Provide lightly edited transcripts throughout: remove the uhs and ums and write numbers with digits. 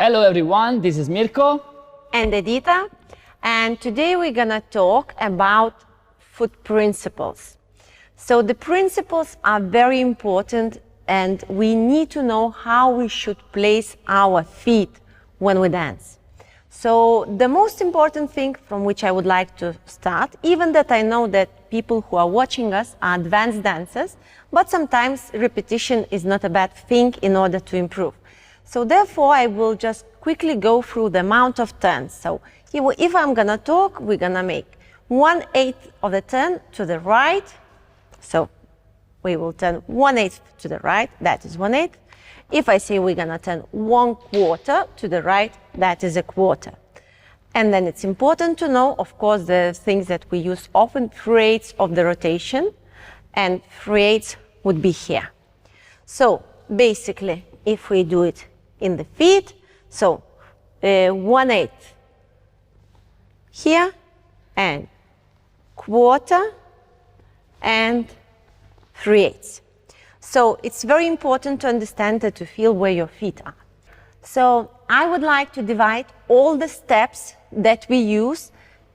Hello everyone, this is Mirko and Edita, and today we're gonna talk about foot principles. So the principles are very important and we need to know how we should place our feet when we dance. So the most important thing from which I would like to start, even that I know that people who are watching us are advanced dancers, but sometimes repetition is not a bad thing in order to improve. So therefore, I will just quickly go through the amount of turns. So if I'm gonna talk, we're gonna make 1/8 of the turn to the right. So we will turn 1/8 to the right, that is 1/8. If I say we're gonna turn 1/4 to the right, that is 1/4. And then it's important to know, of course, the things that we use often, 3/8 of the rotation, and 3/8 would be here. So basically, if we do it in the feet, so 1/8 here, and 1/4, and 3/8. So it's very important to understand and to feel where your feet are. So I would like to divide all the steps that we use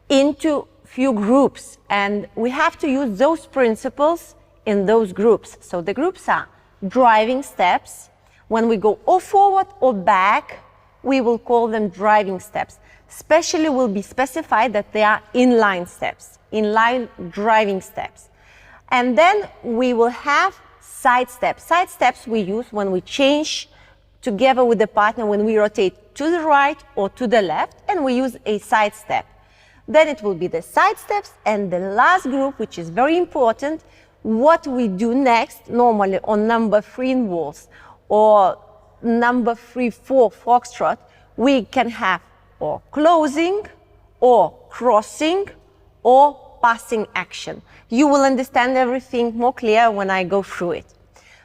into few groups, and we have to use those principles in those groups. So the groups are driving steps. When we go or forward or back, we will call them driving steps. Especially will be specified that they are inline steps, inline driving steps. And then we will have side steps. Side steps we use when we change together with the partner, when we rotate to the right or to the left, and we use a side step. Then it will be the side steps, and the last group, which is very important, what we do next, normally on number 3 in waltz, or number 3/4 foxtrot, we can have or closing, or crossing, or passing action. You will understand everything more clear when I go through it.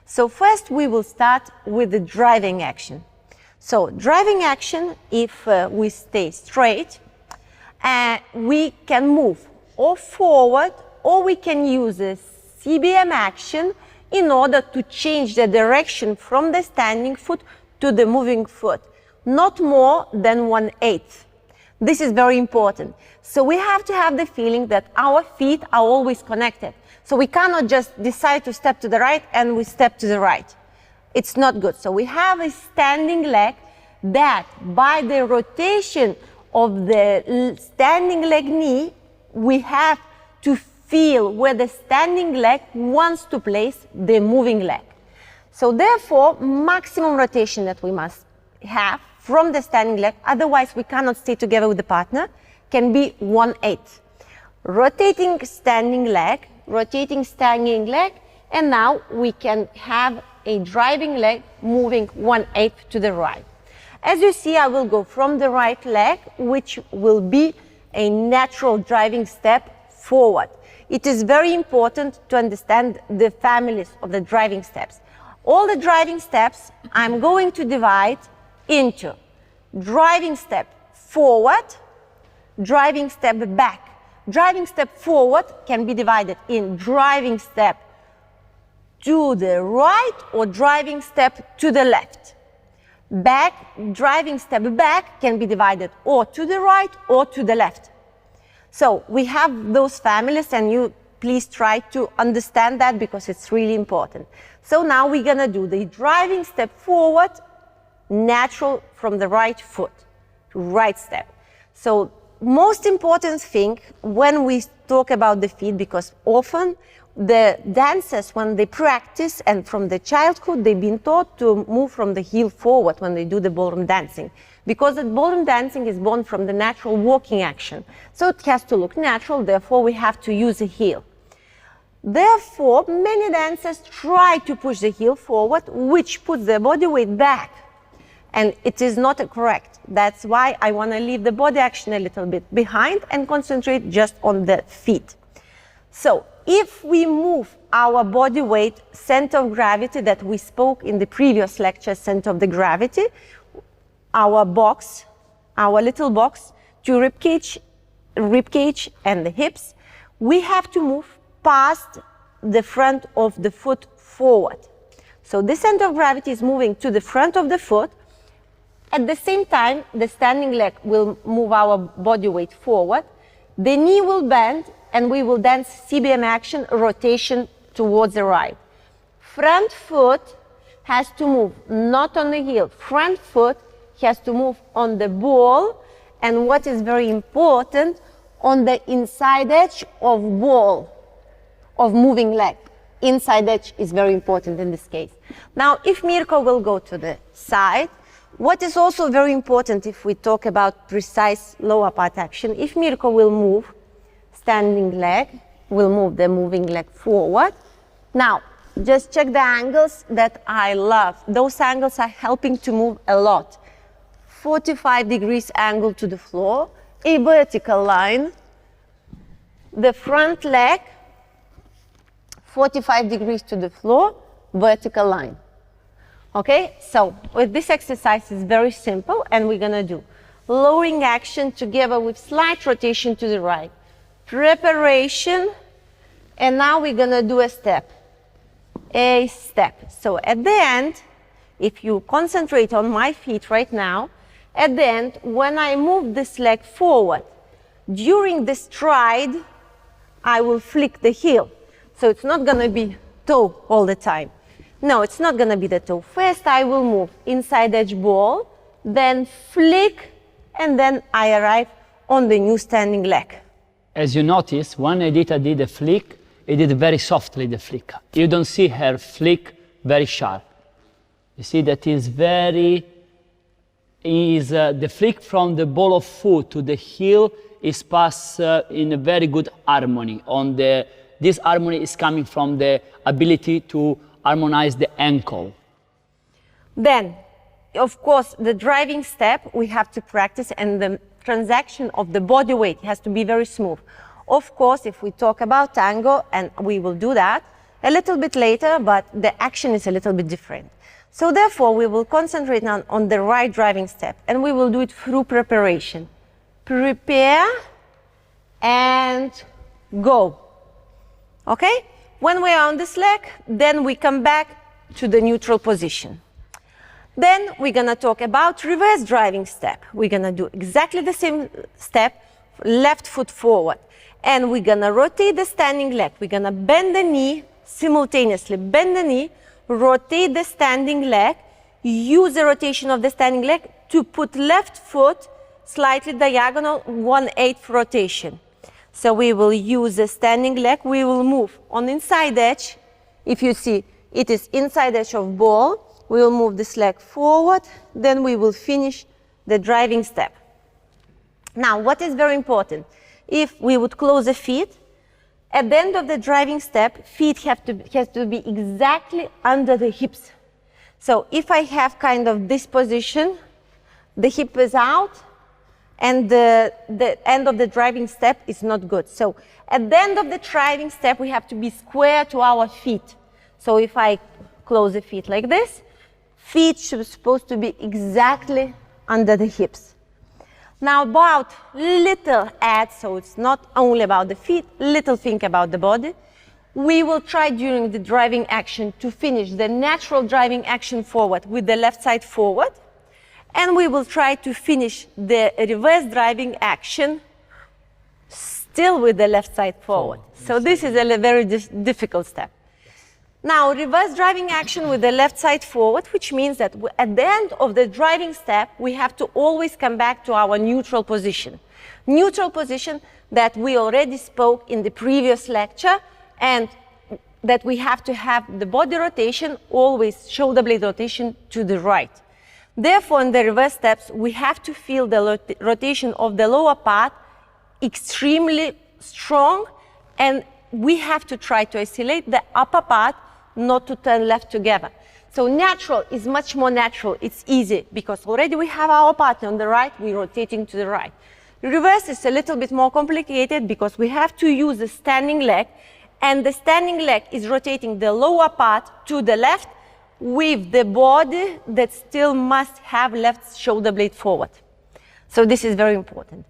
So first we will start with the driving action. So driving action, if we stay straight, we can move or forward, or we can use a CBM action in order to change the direction from the standing foot to the moving foot, not more than 1/8. This is very important. So we have to have the feeling that our feet are always connected. So we cannot just decide to step to the right and we step to the right. It's not good. So we have a standing leg that by the rotation of the standing leg knee, we have to feel where the standing leg wants to place the moving leg. So therefore, maximum rotation that we must have from the standing leg, otherwise we cannot stay together with the partner, can be 1/8. Rotating standing leg, and now we can have a driving leg moving 1/8 to the right. As you see, I will go from the right leg, which will be a natural driving step forward. It is very important to understand the families of the driving steps. All the driving steps I'm going to divide into driving step forward, driving step back. Driving step forward can be divided in driving step to the right or driving step to the left. Back, driving step back can be divided or to the right or to the left. So we have those families, and you please try to understand that because it's really important. So now we're gonna do the driving step forward, natural from the right foot, right step. So most important thing when we talk about the feet, because often the dancers, when they practice and from the childhood, they've been taught to move from the heel forward when they do the ballroom dancing, because the ballroom dancing is born from the natural walking action. So it has to look natural, therefore we have to use a heel. Therefore, many dancers try to push the heel forward, which puts their body weight back. And it is not correct. That's why I want to leave the body action a little bit behind and concentrate just on the feet. So if we move our body weight, center of gravity that we spoke in the previous lecture, center of the gravity, our box, our little box, to rib cage and the hips, we have to move past the front of the foot forward. So the center of gravity is moving to the front of the foot, At the same time, the standing leg will move our body weight forward. The knee will bend, and we will dance CBM action, rotation towards the right. Front foot has to move, not on the heel. Front foot has to move on the ball, and what is very important, on the inside edge of ball, of moving leg. Inside edge is very important in this case. Now, if Mirko will go to the side, what is also very important if we talk about precise lower part action, if Mirko will move, standing leg, will move the moving leg forward. Now, just check the angles that I love. Those angles are helping to move a lot. 45 degrees angle to the floor, a vertical line, the front leg, 45 degrees to the floor, vertical line. Okay, so with this exercise is very simple, and we're gonna do lowering action together with slight rotation to the right. Preparation, and now we're gonna do a step. A step. So at the end, if you concentrate on my feet right now, at the end, when I move this leg forward, during the stride, I will flick the heel. So it's not gonna be toe all the time. No, it's not gonna be the toe. First, I will move inside edge ball, then flick, and then I arrive on the new standing leg. As you notice, when Edita did a flick, he did very softly the flick. You don't see her flick very sharp. You see that is very, the flick from the ball of foot to the heel is passed in a very good harmony. This harmony is coming from the ability to harmonize the ankle. Then, of course, the driving step we have to practice, and the transaction of the body weight has to be very smooth. Of course, if we talk about tango, and we will do that a little bit later, but the action is a little bit different. So therefore, we will concentrate on the right driving step, and we will do it through preparation. Prepare and go. Okay? When we are on this leg, then we come back to the neutral position. Then we're gonna talk about reverse driving step. We're gonna do exactly the same step, left foot forward. And we're gonna rotate the standing leg. We're gonna bend the knee simultaneously. Bend the knee, rotate the standing leg, use the rotation of the standing leg to put left foot slightly diagonal, 1/8 rotation. So we will use the standing leg, we will move on inside edge. If you see, it is inside edge of ball. We will move this leg forward, then we will finish the driving step. Now, what is very important? If we would close the feet, at the end of the driving step, feet have to be exactly under the hips. So if I have kind of this position, the hip is out, and the end of the driving step is not good. So at the end of the driving step, we have to be square to our feet. So if I close the feet like this, feet should supposed to be exactly under the hips. Now about little add, so it's not only about the feet, little think about the body. We will try during the driving action to finish the natural driving action forward with the left side forward. And we will try to finish the reverse driving action still with the left side forward. So this is a very difficult step. Now, reverse driving action with the left side forward, which means that at the end of the driving step, we have to always come back to our neutral position. Neutral position that we already spoke in the previous lecture, and that we have to have the body rotation, always shoulder blade rotation to the right. Therefore, in the reverse steps, we have to feel the rotation of the lower part extremely strong, and we have to try to isolate the upper part, not to turn left together. So natural is much more natural. It's easy because already we have our partner on the right, we're rotating to the right. Reverse is a little bit more complicated because we have to use the standing leg, and the standing leg is rotating the lower part to the left with the body that still must have left shoulder blade forward. So this is very important.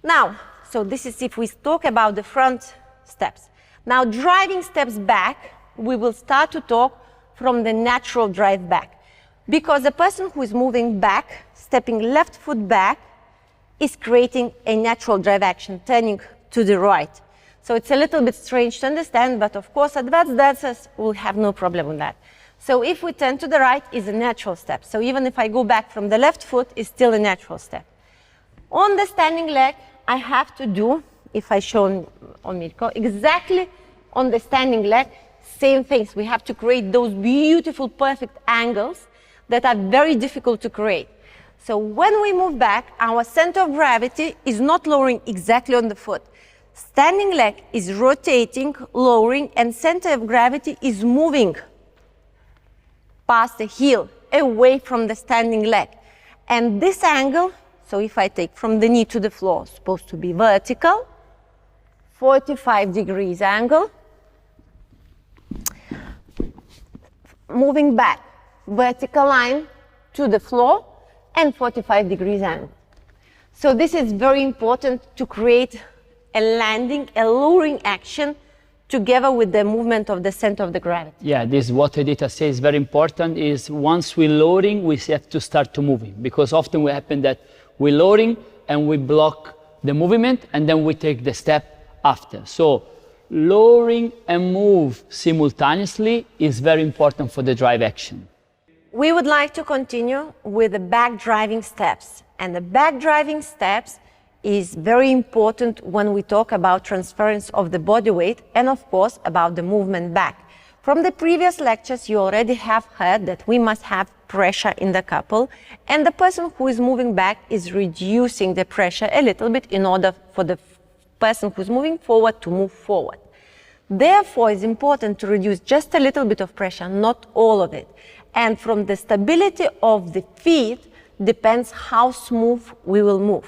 Now, so this is if we talk about the front steps. Now, driving steps back, we will start to talk from the natural drive back. Because the person who is moving back, stepping left foot back is creating a natural drive action, turning to the right. So it's a little bit strange to understand, but of course advanced dancers will have no problem with that. So if we turn to the right, is a natural step. So even if I go back from the left foot, it's still a natural step. On the standing leg, I have to do, if I show on Mirko, exactly on the standing leg, same things. We have to create those beautiful, perfect angles that are very difficult to create. So when we move back, our center of gravity is not lowering exactly on the foot. Standing leg is rotating, lowering, and center of gravity is moving past the heel, away from the standing leg. And this angle, so if I take from the knee to the floor, supposed to be vertical, 45 degrees angle. Moving back, vertical line to the floor, and 45 degrees angle. So this is very important to create a landing, a lowering action together with the movement of the center of the gravity. Yeah, this is what Edita says is very important, is once we're lowering, we have to start to moving, because often will happen that we're lowering and we block the movement and then we take the step after. So lowering and move simultaneously is very important for the drive action. We would like to continue with the back driving steps. And the back driving steps is very important when we talk about transference of the body weight and of course about the movement back. From the previous lectures, you already have heard that we must have pressure in the couple, and the person who is moving back is reducing the pressure a little bit in order for the person who's moving forward to move forward. Therefore, it's important to reduce just a little bit of pressure, not all of it. And from the stability of the feet depends how smooth we will move.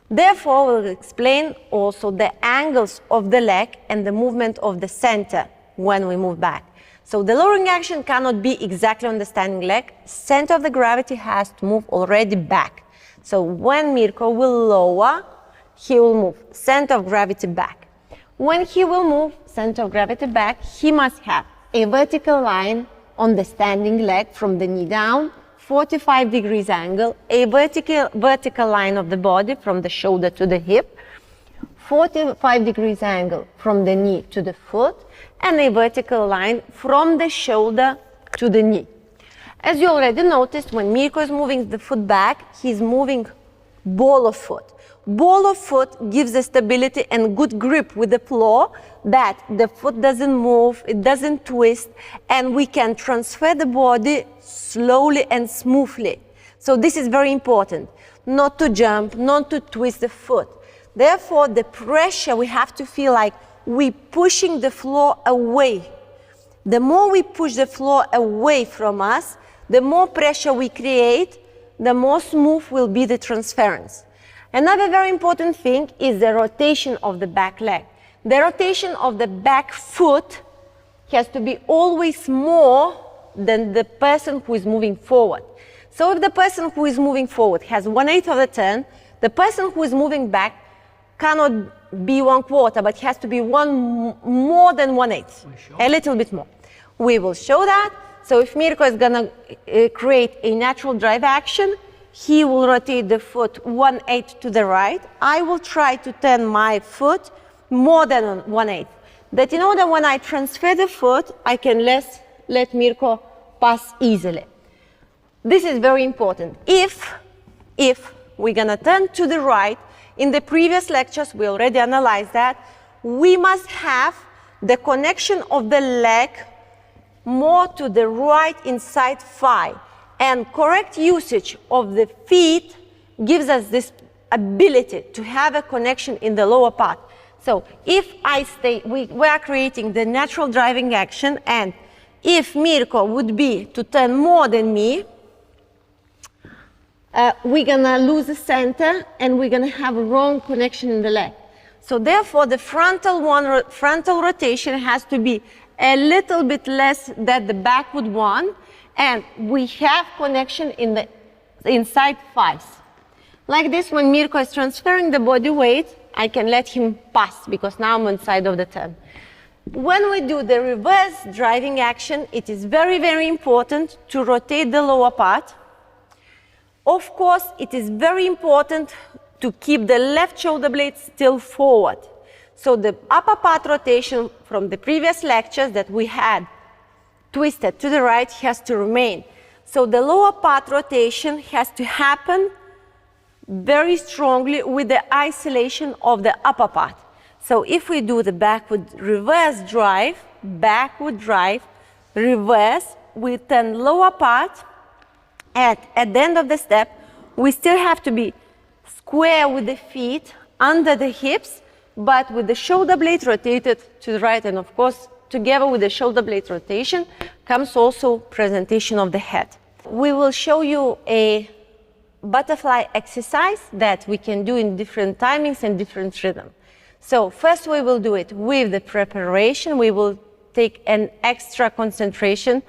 Therefore, we'll explain also the angles of the leg and the movement of the center when we move back. So the lowering action cannot be exactly on the standing leg. Center of the gravity has to move already back. So when Mirko will lower, he will move center of gravity back. When he will move center of gravity back, he must have a vertical line on the standing leg from the knee down, 45 degrees angle, a vertical line of the body from the shoulder to the hip, 45 degrees angle from the knee to the foot, and a vertical line from the shoulder to the knee. As you already noticed, when Mirko is moving the foot back, he's moving ball of foot. Ball of foot gives the stability and good grip with the floor that the foot doesn't move, it doesn't twist, and we can transfer the body slowly and smoothly. So this is very important, not to jump, not to twist the foot. Therefore, the pressure we have to feel like we're pushing the floor away. The more we push the floor away from us, the more pressure we create, the more smooth will be the transference. Another very important thing is the rotation of the back leg. The rotation of the back foot has to be always more than the person who is moving forward. So if the person who is moving forward has 1/8 of the turn, the person who is moving back cannot be 1/4, but has to be more than 1/8, a little bit more. We will show that. So if Mirko is gonna create a natural drive action, he will rotate the foot 1/8 to the right. I will try to turn my foot more than 1/8. That in order when I transfer the foot, I can let Mirko pass easily. This is very important. If we're gonna turn to the right, in the previous lectures, we already analyzed that, we must have the connection of the leg more to the right inside thigh. And correct usage of the feet gives us this ability to have a connection in the lower part. So if I stay, we are creating the natural driving action, and if Mirko would be to turn more than me, we're gonna lose the center and we're gonna have a wrong connection in the leg. So therefore the frontal rotation has to be a little bit less than the backward one, and we have connection in the inside thighs. Like this, when Mirko is transferring the body weight, I can let him pass because now I'm inside of the turn. When we do the reverse driving action, it is very, very important to rotate the lower part. Of course, it is very important to keep the left shoulder blade still forward. So the upper part rotation from the previous lectures that we had twisted to the right has to remain. So the lower part rotation has to happen very strongly with the isolation of the upper part. So if we do the backward reverse drive, reverse, we turn lower part, and at the end of the step, we still have to be square with the feet under the hips, but with the shoulder blade rotated to the right. And of course, together with the shoulder blade rotation comes also presentation of the head. We will show you a butterfly exercise that we can do in different timings and different rhythm. So first we will do it with the preparation. We will take an extra concentration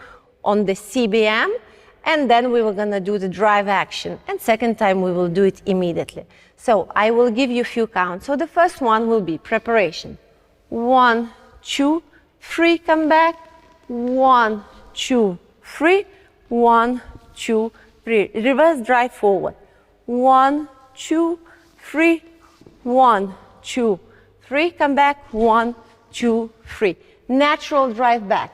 on the CBM, and then we were gonna do the drive action. And second time we will do it immediately. So I will give you a few counts. So the first one will be preparation. 1, 2, 3, come back. 1, 2, 3. 1, 2, 3. Reverse drive forward. 1, 2, 3. 1, 2, 3. Come back. 1, 2, 3. Natural drive back.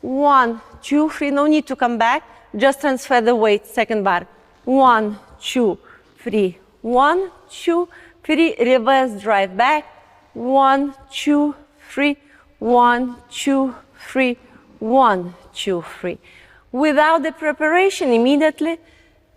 1, 2, 3. No need to come back. Just transfer the weight. Second bar. 1, 2, 3. 1, 2, 3. Reverse drive back. 1, 2, 3. 1, 2, 3. 1, 2, 3. Without the preparation, immediately.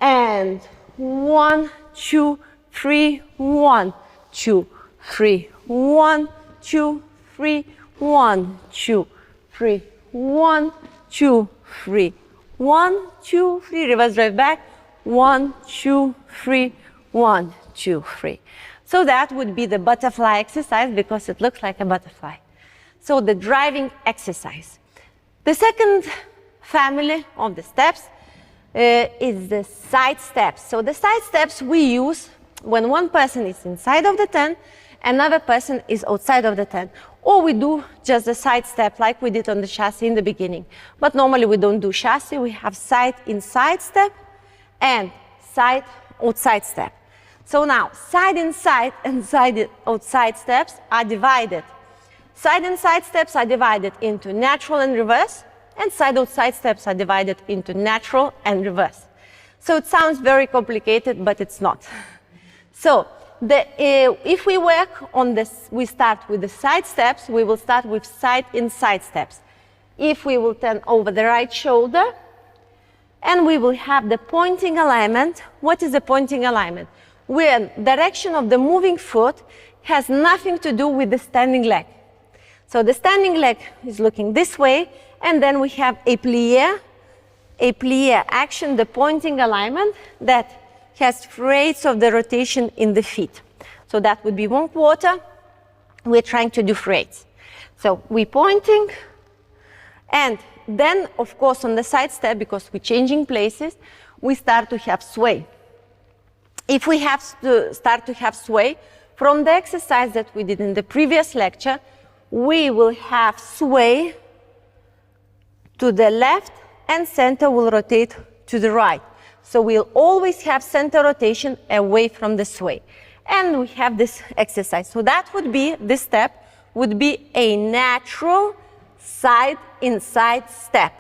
And 1, 2, 3. 1, 2, 3. 1, 2, 3. 1, 2, 3. 1, 2, 3. 1, 2, 3. Reverse drive back. 1, 2, 3. 1, 2, 3. So that would be the butterfly exercise because it looks like a butterfly. So the driving exercise. The second family of the steps is the side steps. So the side steps we use when one person is inside of the tent, another person is outside of the tent. Or we do just the side step like we did on the chassis in the beginning. But normally we don't do chassis, we have side inside step and side outside step. So now side inside and side outside steps are divided. Side inside steps are divided into natural and reverse, and side outside steps are divided into natural and reverse. So it sounds very complicated, but it's not. So if we work on this, we start with the side steps, we will start with side inside steps. If we will turn over the right shoulder, and we will have the pointing alignment. What is the pointing alignment? When direction of the moving foot has nothing to do with the standing leg. So the standing leg is looking this way, and then we have a plié action, the pointing alignment that has rates of the rotation in the feet. So that would be 1/4. We're trying to do rates. So we're pointing, and then, of course, on the side step, because we're changing places, we start to have sway. If we have to start to have sway, from the exercise that we did in the previous lecture, we will have sway to the left and center will rotate to the right. So we'll always have center rotation away from the sway. And we have this exercise. So that would be, this step would be a natural side inside step.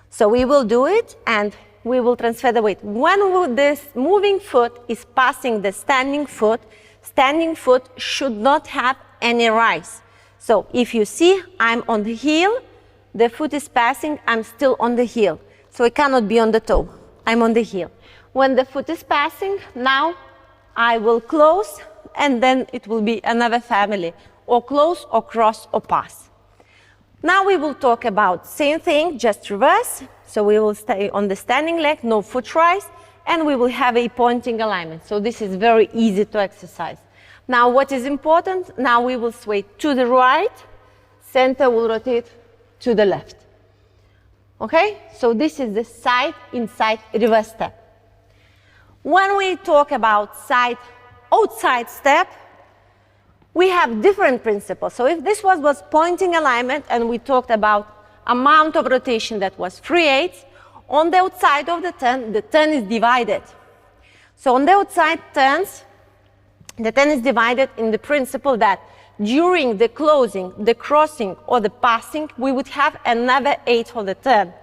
So we will do it and we will transfer the weight. When this moving foot is passing the standing foot should not have any rise. So if you see, I'm on the heel, the foot is passing, I'm still on the heel. So I cannot be on the toe, I'm on the heel. When the foot is passing, now I will close, and then it will be another family, or close, or cross, or pass. Now we will talk about same thing, just reverse. So we will stay on the standing leg, no foot rise, and we will have a pointing alignment. So this is very easy to exercise. Now what is important? Now we will sway to the right, center will rotate to the left. Okay? So this is the side inside reverse step. When we talk about side outside step, we have different principles. So if this was pointing alignment and we talked about amount of rotation that was 3/8, on the outside of the turn is divided. So on the outside turns, the turn is divided in the principle that during the closing, the crossing, or the passing, we would have another 8 of the turn.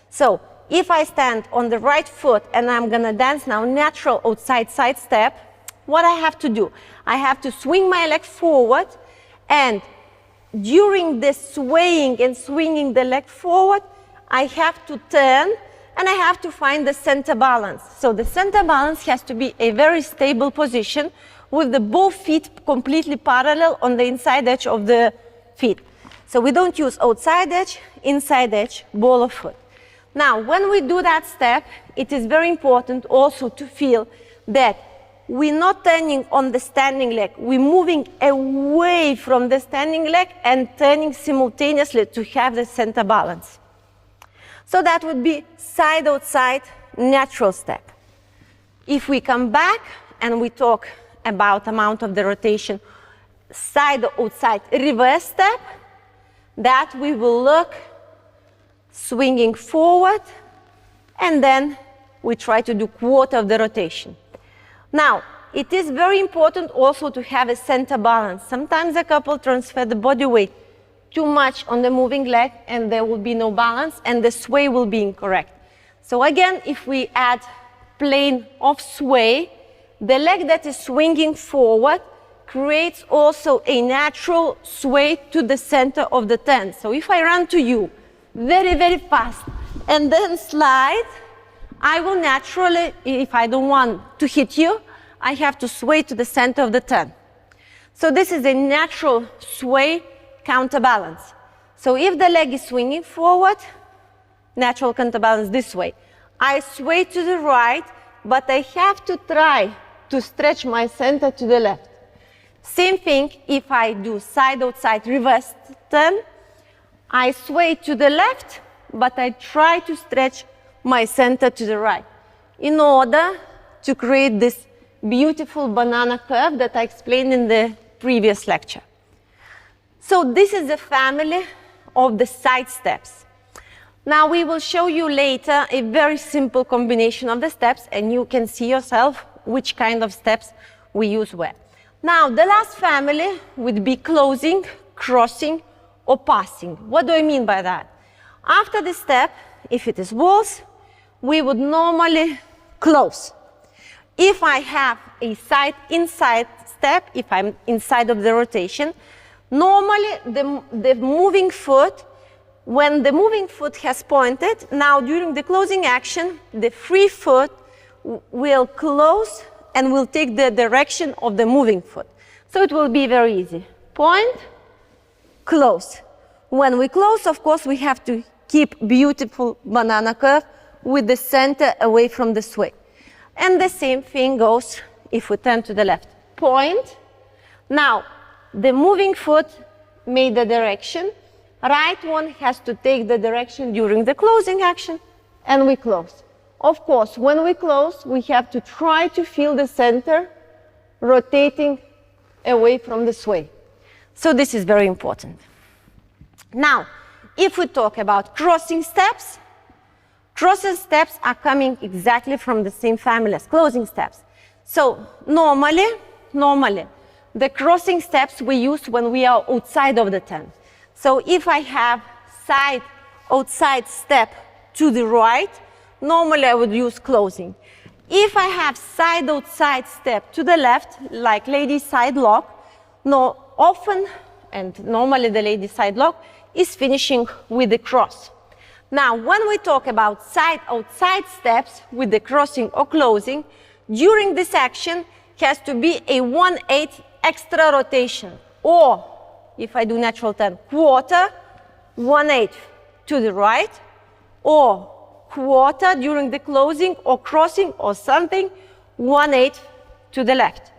So if I stand on the right foot and I'm gonna dance now natural outside side step, what I have to do? I have to swing my leg forward, and during the swaying and swinging the leg forward, I have to turn and I have to find the center balance. So the center balance has to be a very stable position with the both feet completely parallel on the inside edge of the feet. So we don't use outside edge, inside edge, ball of foot. Now, when we do that step, it is very important also to feel that we're not turning on the standing leg. We're moving away from the standing leg and turning simultaneously to have the center balance. So that would be side outside natural step. If we come back and we talk about amount of the rotation, side outside reverse step, that we will look swinging forward, and then we try to do quarter of the rotation. Now, it is very important also to have a center balance. Sometimes a couple transfer the body weight too much on the moving leg and there will be no balance and the sway will be incorrect. So again, if we add plane of sway, the leg that is swinging forward creates also a natural sway to the center of the turn. So if I run to you very, very fast and then slide, I will naturally, if I don't want to hit you, I have to sway to the center of the turn. So this is a natural sway counterbalance. So if the leg is swinging forward, natural counterbalance this way. I sway to the right, but I have to try to stretch my center to the left. Same thing if I do side outside reverse turn. I sway to the left, but I try to stretch my center to the right in order to create this beautiful banana curve that I explained in the previous lecture. So this is the family of the side steps. Now we will show you later a very simple combination of the steps, and you can see yourself which kind of steps we use where. Now the last family would be closing, crossing, or passing. What do I mean by that? After the step, if it is waltz, we would normally close. If I have a side inside step, if I'm inside of the rotation, normally the moving foot, when the moving foot has pointed, now during the closing action, the free foot will close and will take the direction of the moving foot. So it will be very easy. Point, close. When we close, of course, we have to keep beautiful banana curve with the center away from the sway. And the same thing goes if we turn to the left. Point. Now, the moving foot made the direction. Right one has to take the direction during the closing action, and we close. Of course, when we close, we have to try to feel the center rotating away from the sway. So this is very important. Now, if we talk about crossing steps are coming exactly from the same family as closing steps. So normally, the crossing steps we use when we are outside of the turn. So if I have side outside step to the right, normally I would use closing. If I have side outside step to the left, like lady side lock, no, often and normally the lady side lock is finishing with the cross. Now, when we talk about side outside steps with the crossing or closing, during this action has to be a 1/8 extra rotation, or if I do natural turn, quarter, 1/8 to the right, or quarter during the closing or crossing or something, 1/8 to the left.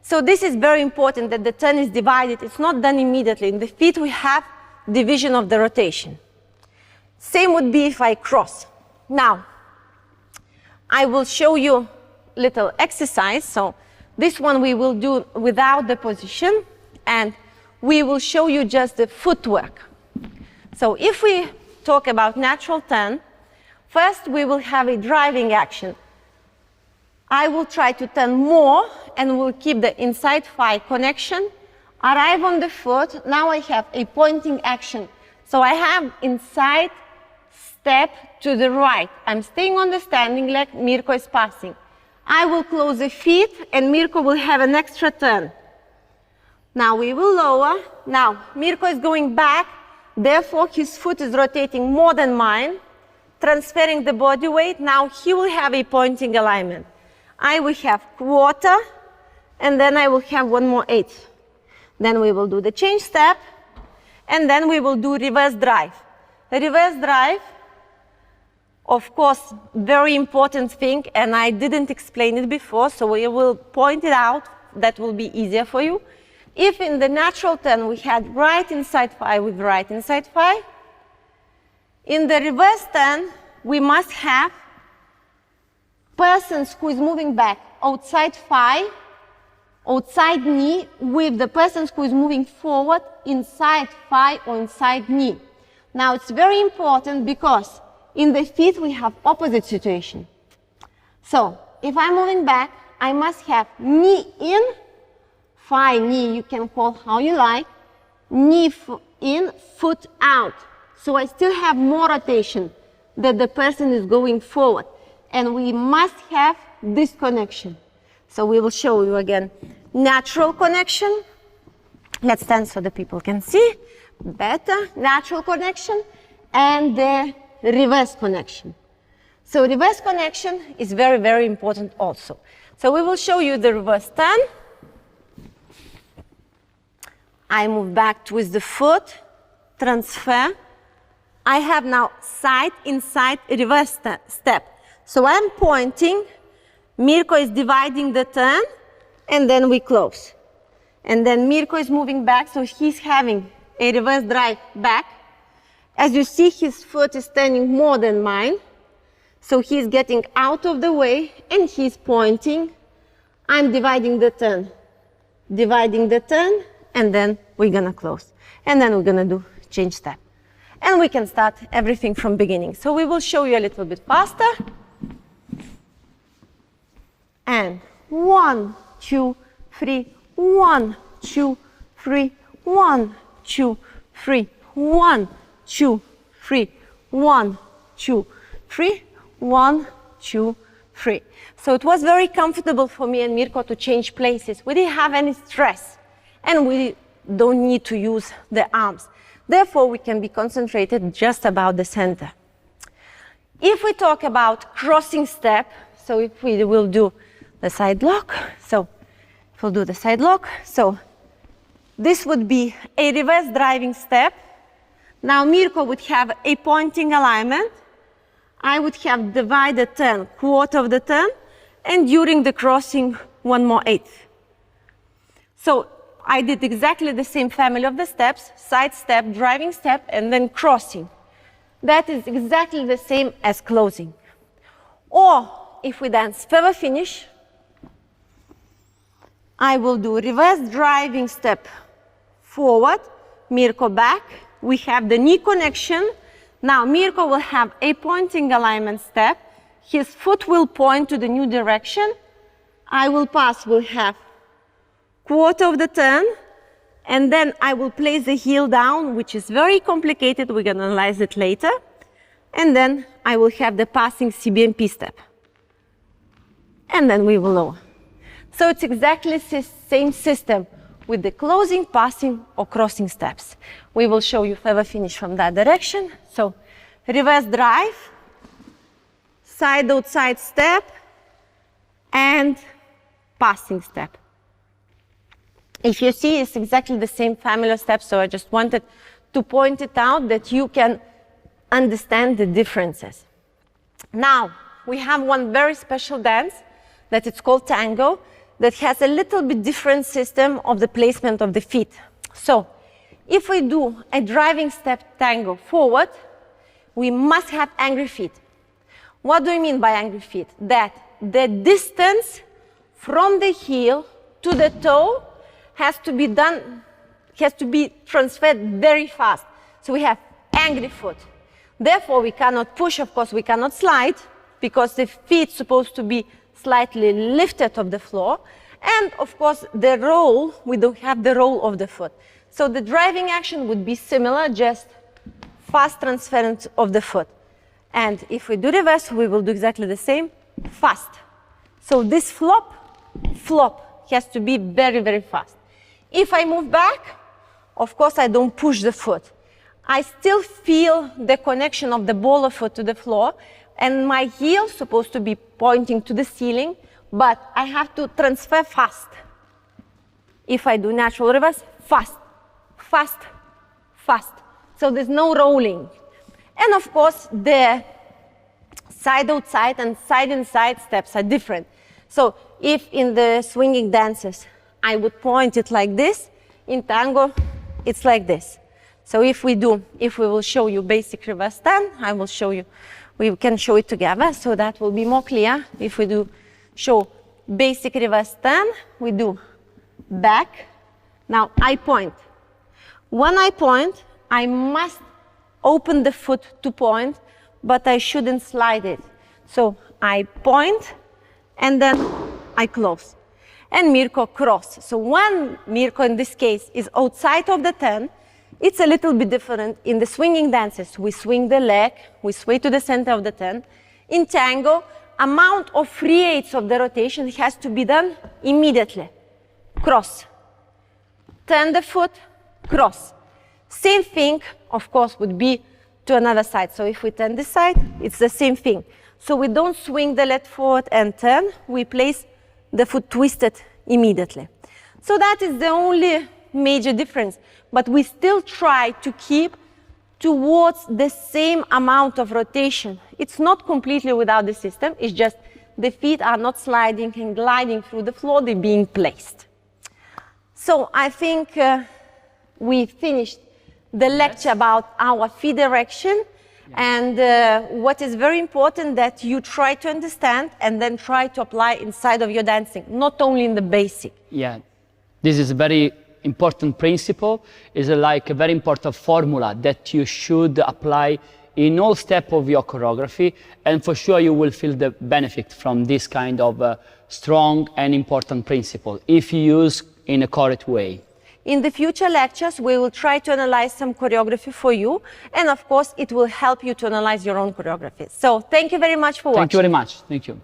So this is very important that the turn is divided. It's not done immediately. In the feet we have division of the rotation. Same would be if I cross. Now, I will show you little exercise. So this one we will do without the position, and we will show you just the footwork. So if we talk about natural turn, First, we will have a driving action. I will try to turn more and we'll keep the inside thigh connection. Arrive on the foot. Now I have a pointing action. So I have inside step to the right. I'm staying on the standing leg. Mirko is passing. I will close the feet and Mirko will have an extra turn. Now we will lower. Now Mirko is going back. Therefore, his foot is rotating more than mine, transferring the body weight. Now he will have a pointing alignment. I will have quarter, and then I will have 1/8. Then we will do the change step, and then we will do reverse drive. The reverse drive, of course, very important thing, and I didn't explain it before, so we will point it out. That will be easier for you. If in the natural turn we had right inside thigh with right inside thigh, in the reverse turn we must have person who is moving back outside thigh, outside knee, with the person who is moving forward inside thigh or inside knee. Now it's very important because in the feet we have opposite situation. So if I'm moving back, I must have knee in, thigh, knee, you can call how you like, knee in, foot out. So I still have more rotation that the person is going forward. And we must have this connection. So we will show you again. Natural connection. Let's stand so the people can see. Better. Natural connection. And the reverse connection. So reverse connection is very, very important also. So we will show you the reverse turn. I move back with the foot, transfer. I have now side, inside, reverse step. So I'm pointing, Mirko is dividing the turn, and then we close. And then Mirko is moving back, so he's having a reverse drive back. As you see, his foot is turning more than mine. So he's getting out of the way, and he's pointing. I'm dividing the turn, and then we're gonna close. And then we're gonna do change step. And we can start everything from beginning. So we will show you a little bit faster. And 1, 2, 3, 1, 2, 3, 1, 2, 3, 1, 2, 3, 1, 2, 3, 1, 2, 3. So it was very comfortable for me and Mirko to change places. We didn't have any stress, and we don't need to use the arms. Therefore, we can be concentrated just about the center. If we talk about crossing step, so if we will do the side lock, so we'll do the side lock. So this would be a reverse driving step. Now Mirko would have a pointing alignment. I would have divided turn, quarter of the turn, and during the crossing, 1/8. So I did exactly the same family of the steps, side step, driving step, and then crossing. That is exactly the same as closing. Or if we dance feather finish, I will do reverse driving step forward, Mirko back. We have the knee connection. Now Mirko will have a pointing alignment step. His foot will point to the new direction. I will pass, we'll have quarter of the turn, and then I will place the heel down, which is very complicated. We're going to analyze it later. And then I will have the passing CBMP step. And then we will lower. So it's exactly the same system with the closing, passing, or crossing steps. We will show you feather finish from that direction. So reverse drive, side outside step, and passing step. If you see, it's exactly the same family of steps, so I just wanted to point it out that you can understand the differences. Now, we have one very special dance that it's called tango that has a little bit different system of the placement of the feet. So, if we do a driving step tango forward, we must have angry feet. What do I mean by angry feet? That the distance from the heel to the toe has to be transferred very fast. So we have angry foot. Therefore, we cannot push, of course, we cannot slide, because the feet supposed to be slightly lifted off the floor. And of course, the roll, we don't have the roll of the foot. So the driving action would be similar, just fast transference of the foot. And if we do reverse, we will do exactly the same, fast. So this flop has to be very, very fast. If I move back, of course, I don't push the foot. I still feel the connection of the ball of foot to the floor, and my heel is supposed to be pointing to the ceiling, but I have to transfer fast. If I do natural reverse, fast, fast, fast. So there's no rolling. And of course, the side outside and side inside steps are different. So if in the swinging dances, I would point it like this, in tango, it's like this. So if we will show you basic reverse 10, I will show you, we can show it together, so that will be more clear. If we do show basic reverse 10, we do back. Now I point. When I point, I must open the foot to point, but I shouldn't slide it. So I point, and then I close. And Mirko cross. So when Mirko, in this case, is outside of the 10, it's a little bit different. In the swinging dances, we swing the leg, we sway to the center of the 10. In tango, amount of 3/8 of the rotation has to be done immediately. Cross. Turn the foot, cross. Same thing, of course, would be to another side. So if we turn this side, it's the same thing. So we don't swing the left foot and turn, we place the foot twisted immediately. So that is the only major difference. But we still try to keep towards the same amount of rotation. It's not completely without the system, it's just the feet are not sliding and gliding through the floor, they're being placed. So I think we finished the lecture about our feet direction. And what is very important that you try to understand and then try to apply inside of your dancing, not only in the basic. Yeah, this is a very important principle. It's like a very important formula that you should apply in all steps of your choreography, and for sure you will feel the benefit from this kind of strong and important principle if you use in a correct way. In the future lectures, we will try to analyze some choreography for you, and of course, it will help you to analyze your own choreography. So thank you very much for watching. Thank you very much. Thank you.